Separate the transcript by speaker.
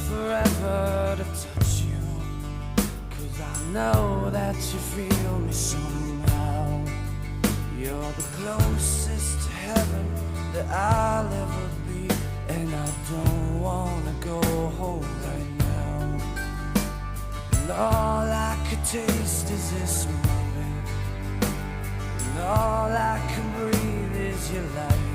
Speaker 1: forever to touch you, 'cause I know that you feel me somehow. You're the closest to heaven that I'll ever be, and I don't wanna go home right now. And all I could taste is this moment, and all I can breathe is your light.